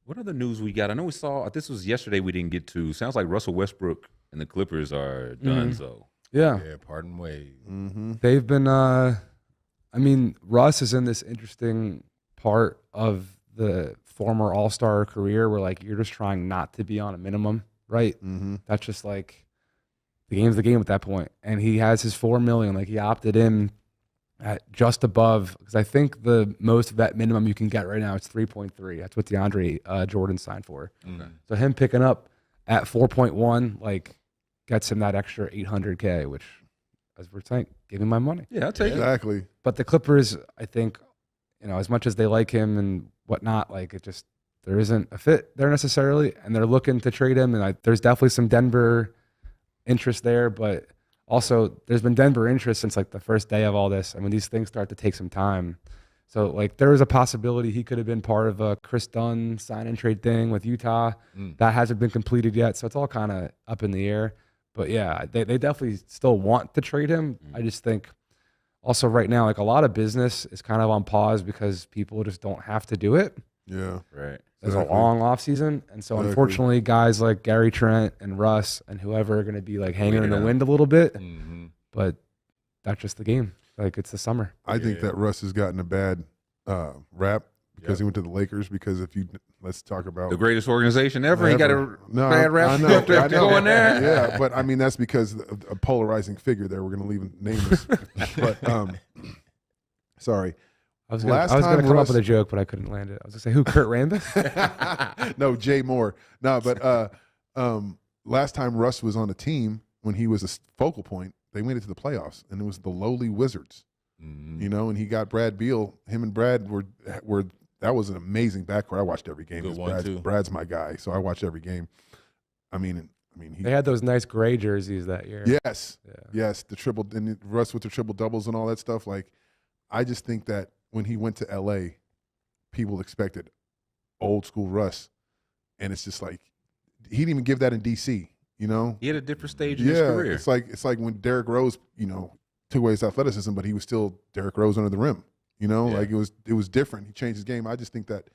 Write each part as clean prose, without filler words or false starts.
What other news we got? I know we saw, this was yesterday we didn't get to. Sounds like Russell Westbrook and the Clippers are done, so. Yeah. Yeah, pardon way. They've been, I mean, Russ is in this interesting part of the former All-Star career where, like, you're just trying not to be on a minimum, right? That's just, like, the game's the game at that point. And he has his $4 million. Like, he opted in at just above, because I think the most vet minimum you can get right now is 3.3. That's what DeAndre Jordan signed for. So him picking up at 4.1, like, gets him that extra $800K, which, as we're saying, give him my money. Yeah, I'll take it. Exactly. But the Clippers, I think, you know, as much as they like him and whatnot, like, it just, there isn't a fit there necessarily, and they're looking to trade him, and there's definitely some Denver interest there, but also there's been Denver interest since, like, the first day of all this. I mean, these things start to take some time. So, like, there is a possibility he could have been part of a Chris Dunn sign and trade thing with Utah. That hasn't been completed yet, so it's all kind of up in the air. But, yeah, they definitely still want to trade him. I just think also right now, like, a lot of business is kind of on pause because people just don't have to do it. Yeah. Right. There's a long off season, and so unfortunately, guys like Gary Trent and Russ and whoever are going to be like hanging in the wind a little bit. But that's just the game. Like, it's the summer. I think that Russ has gotten a bad rap because he went to the Lakers. Because let's talk about the greatest organization ever. He got a bad rap. I know. Going there. Yeah, but I mean that's because of a polarizing figure there. We're going to leave him nameless. But sorry. I was going to come up with a joke, but I couldn't land it. I was going to say, who, Kurt Rambis? No, Jay Moore. No, but last time Russ was on a team when he was a focal point, they made it to the playoffs, and it was the lowly Wizards. You know, and he got Brad Beal. Him and Brad were that was an amazing backcourt. I watched every game. Good one, too. Brad's my guy, so I watched every game. I mean, they had those nice gray jerseys that year. Yes, the triple and Russ with the triple doubles and all that stuff. Like, I just think that when he went to LA, people expected old school Russ, and it's just like he didn't even give that in DC. You know, he had a different stage in his career. It's like when Derrick Rose, you know, took away his athleticism, but he was still Derrick Rose under the rim. You know, like it was different. He changed his game. I just think that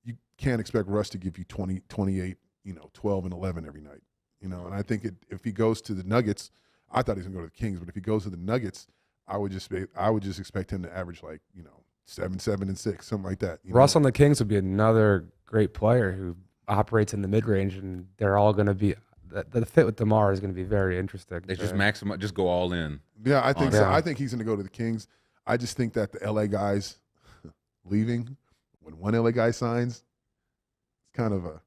you can't expect Russ to give you 20, 28, 12 and 11 every night. You know, and I think if he goes to the Nuggets, I thought he was going to go to the Kings, but if he goes to the Nuggets, I would just expect him to average 7, 7, and 6, something like that. Russ on the Kings would be another great player who operates in the mid range, and they're all going to be. The fit with DeMar is going to be very interesting. They just maximize, just go all in. Yeah, I think so. I think he's going to go to the Kings. I just think that the LA guys leaving, when one LA guy signs, it's kind of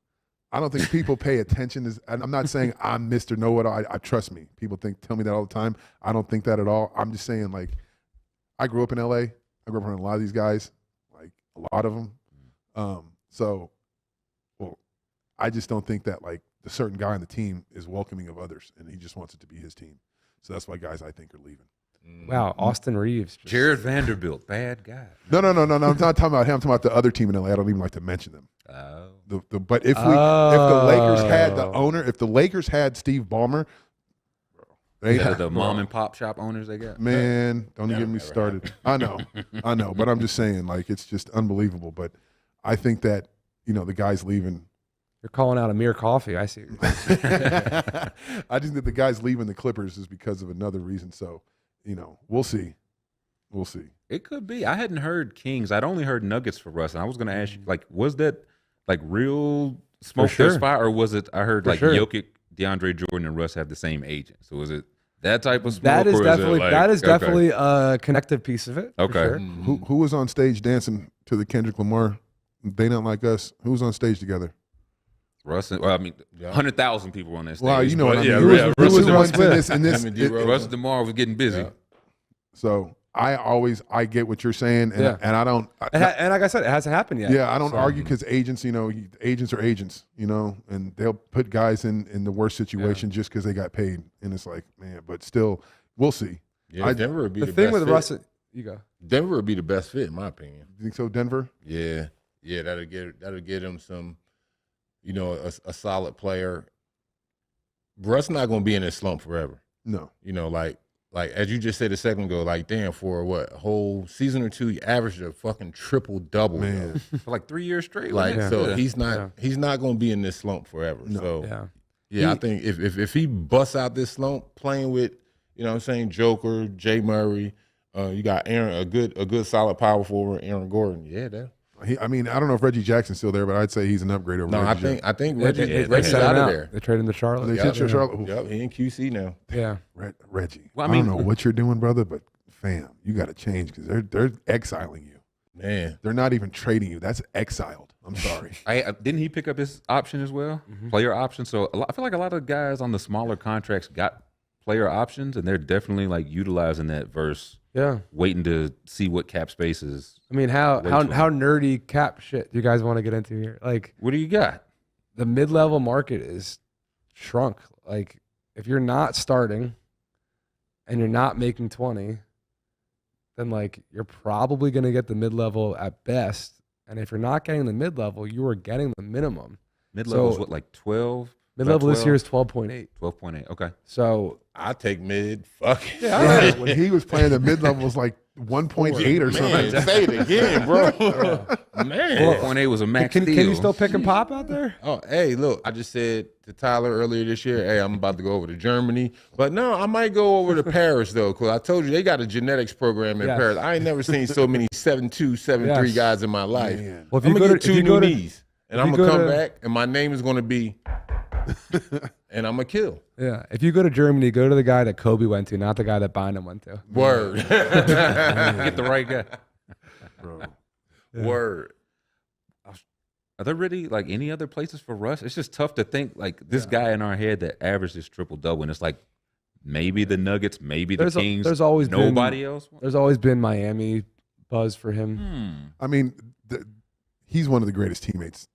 I don't think people pay attention. I'm not saying I'm Mr. Know-It-All. I trust me. People tell me that all the time. I don't think that at all. I'm just saying, like, I grew up in LA. I grew up around a lot of these guys, like a lot of them. I just don't think that, like, the certain guy on the team is welcoming of others, and he just wants it to be his team. So that's why guys I think are leaving. Wow, Austin Reeves. Jared Vanderbilt, bad guy. No. I'm not talking about him. I'm talking about the other team in LA. I don't even like to mention them. But if the Lakers had the owner, if the Lakers had Steve Ballmer, the mom and pop shop owners they got. Man, don't get me started. I know, but I'm just saying, like, it's just unbelievable. But I think that the guys leaving. You're calling out Amir Coffee. I see. I just think the guys leaving the Clippers is because of another reason. So, we'll see. We'll see. It could be. I hadn't heard Kings. I'd only heard Nuggets for Russ. And I was going to ask you, like, was that like real smoke fire, or was it? I heard Jokic, DeAndre Jordan, and Russ have the same agent. So was it that type of smoke? That is definitely a connective piece of it. Okay. Sure. Who was on stage dancing to the Kendrick Lamar? They Not Like Us. Who was on stage together? Russ, 100,000 people were on that stage. Well, you know what I mean. Yeah, Who was the ones in this? Russ and DeMar was getting busy. Yeah. So I get what you're saying, and I don't. And like I said, it hasn't happened yet. Yeah, I don't argue because agents, agents are agents, and they'll put guys in the worst situation just because they got paid, and it's like, man, but still, we'll see. Yeah, Denver would be the thing best with fit. Russ. You go. Denver would be the best fit, in my opinion. You think so, Denver? Yeah, that'll get him some, a solid player. Russ not going to be in this slump forever. No. like as you just said a second ago, like damn, for what, a whole season or two, he averaged a fucking triple-double. Man. For like 3 years straight. Like so, Yeah. he's not going to be in this slump forever. No. So Yeah. I think if he busts out this slump playing with, you know what I'm saying, Joker, Jay Murray, you got Aaron, a good solid power forward, Aaron Gordon. Yeah, that. I mean, I don't know if Reggie Jackson's still there, but I'd say he's an upgrade over. No, Reggie I think They Reggie's set him out of out. there. They traded him to Charlotte. They Yep. said Charlotte. Yep, he in QC now. Yeah. Reggie. Well, I don't know what you're doing, brother, but fam, you got to change because they're exiling you. Man, They're not even trading you. That's exiled. I'm sorry. Didn't he pick up his option as well? Player option. So I feel like a lot of guys on the smaller contracts got player options, and they're definitely like utilizing that versus waiting to see what cap space is. I mean, how nerdy cap shit do you guys want to get into here? Like, What do you got? the mid-level market is shrunk. Like, if you're not starting and you're not making 20, then like you're probably going to get the mid-level at best. And if you're not getting the mid-level, you are getting the minimum. Mid-level is So- what, like 12? Mid-level this 12? year is 12.8. 12.8. Okay. So I take mid. Fuck it. Yeah, when he was playing, the mid level was like 1.8 or Man, something. say it again, bro. Man. 12.8 was a max can deal. you still pick and pop out there? Oh, hey, look, I just said to Tyler earlier this year, hey, I'm about to go over to Germany. But no, I might go over to Paris, though, because I told you they got a genetics program in Yes. Paris. I ain't never seen so many 7'2", 7'3" Yes. guys in my life. Man. Well, if I'm you going go to to get if you two go new to knees, and if I'm you going to go come to- back, and my name is going to be, and I'm going to kill. yeah, if you go to Germany, go to the guy that Kobe went to, not the guy that Bynum went to. Word. Get the right guy. Bro. Word. Are there really like any other places for Russ? It's just tough to think like this guy in our head that averages triple-double, and it's like maybe the Nuggets, maybe the Kings. There's always nobody else. There's always been Miami buzz for him. I mean, he's one of the greatest teammates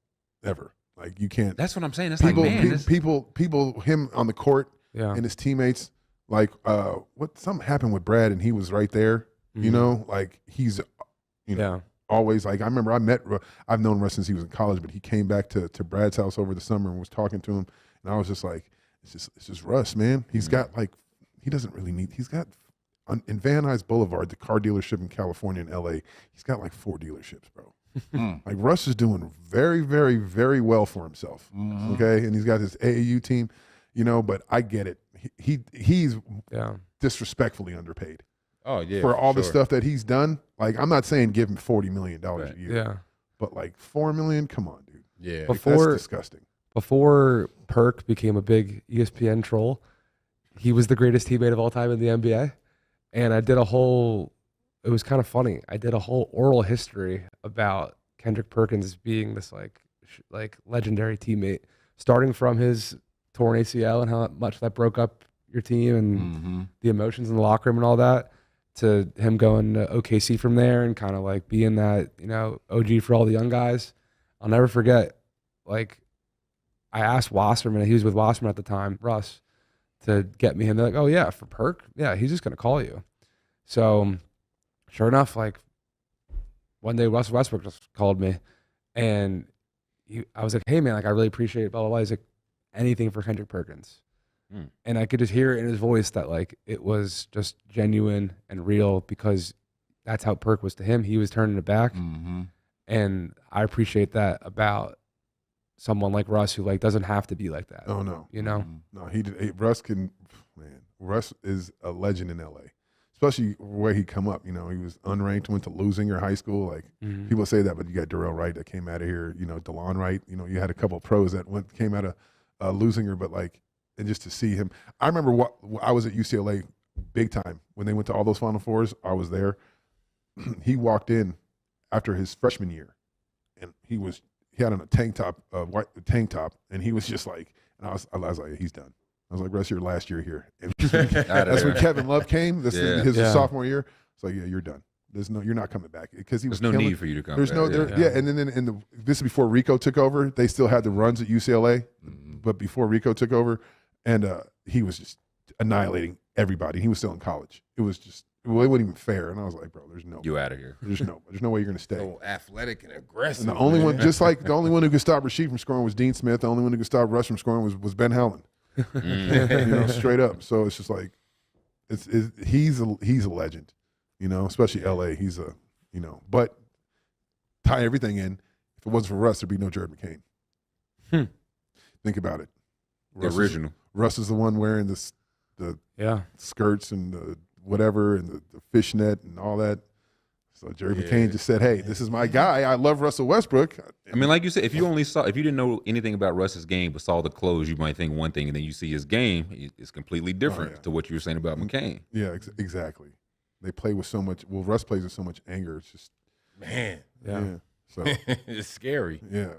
ever. Like you can't. That's what I'm saying. It's People, like, man, this- people, him on the court Yeah. and his teammates. Like, something happened with Brad, and he was right there. You know, like he's, you know, Yeah. always like I remember I've known Russ since he was in college, but he came back to Brad's house over the summer and was talking to him, and I was just like, it's just Russ, man. He's got like, he doesn't really need. He's got in Van Nuys Boulevard, the car dealership in California and LA. He's got like 4 dealerships, bro. Like Russ is doing very, very, very well for himself. Okay, and he's got his AAU team, you know. But I get it. He's disrespectfully underpaid. Oh, yeah. For all the sure. stuff that he's done. Like, I'm not saying give him $40 million a year. Yeah. But like $4 million, come on, dude. Yeah. Like, Before- that's disgusting. Before Perk became a big ESPN troll, he was the greatest teammate of all time in the NBA. And I did it was kind of funny. I did a whole oral history about Kendrick Perkins being this like legendary teammate, starting from his torn ACL and how much that broke up your team and the emotions in the locker room and all that, to him going to OKC from there and kind of like being that, you know, OG for all the young guys. I'll never forget, like, I asked Wasserman, he was with Wasserman at the time, Russ, to get me him. They're like, oh yeah, for Perk? Yeah, he's just going to call you. So sure enough, like one day Russ Westbrook just called me and I was like, hey man, like I really appreciate it, blah, blah, blah. He's like, anything for Kendrick Perkins. And I could just hear it in his voice that like it was just genuine and real because that's how Perk was to him. He was turning it back. And I appreciate that about someone like Russ who like doesn't have to be like that. Oh, no. You know? No, Russ is a legend in LA, especially where he come up. You know, he was unranked, went to Losinger High School. Like people say that, but you got Darrell Wright that came out of here. You know, DeLon Wright. You know, you had a couple of pros that came out of Losinger, but like, and just to see him, I remember I was at UCLA big time when they went to all those Final Fours. I was there. He walked in after his freshman year, and he had on a tank top, white tank top, and he was just like, and I was like, he's done. I was like, rest of your last year here. And that's when Kevin Love came. His sophomore year. It's like, yeah, you're done. You're not coming back because he was. There's no need for you to come. There's back. And then this is before Rico took over. They still had the runs at UCLA, but before Rico took over, and he was just annihilating everybody. He was still in college. It was just. Well, it wasn't even fair, and I was like, "Bro, there's no You out of here. There's no way you're gonna stay." So athletic and aggressive. And the only one, just like the only one who could stop Rasheed from scoring was Dean Smith. The only one who could stop Russ from scoring was Ben Howland. You know, straight up. So it's just like He's a legend, especially L.A. He's but tie everything in. If it wasn't for Russ, there'd be no Jared McCain. Think about it. The original. Russ is the one wearing the skirts and the whatever and the fishnet and all that. So Jerry McCain just said, "Hey, this is my guy. I love Russell Westbrook." I mean, like you said, if you didn't know anything about Russ's game but saw the clothes, you might think one thing, and then you see his game, it's completely different to what you were saying about McCain. Yeah, exactly. They play with so much. Well, Russ plays with so much anger. It's just man. Yeah. So it's scary. Yeah.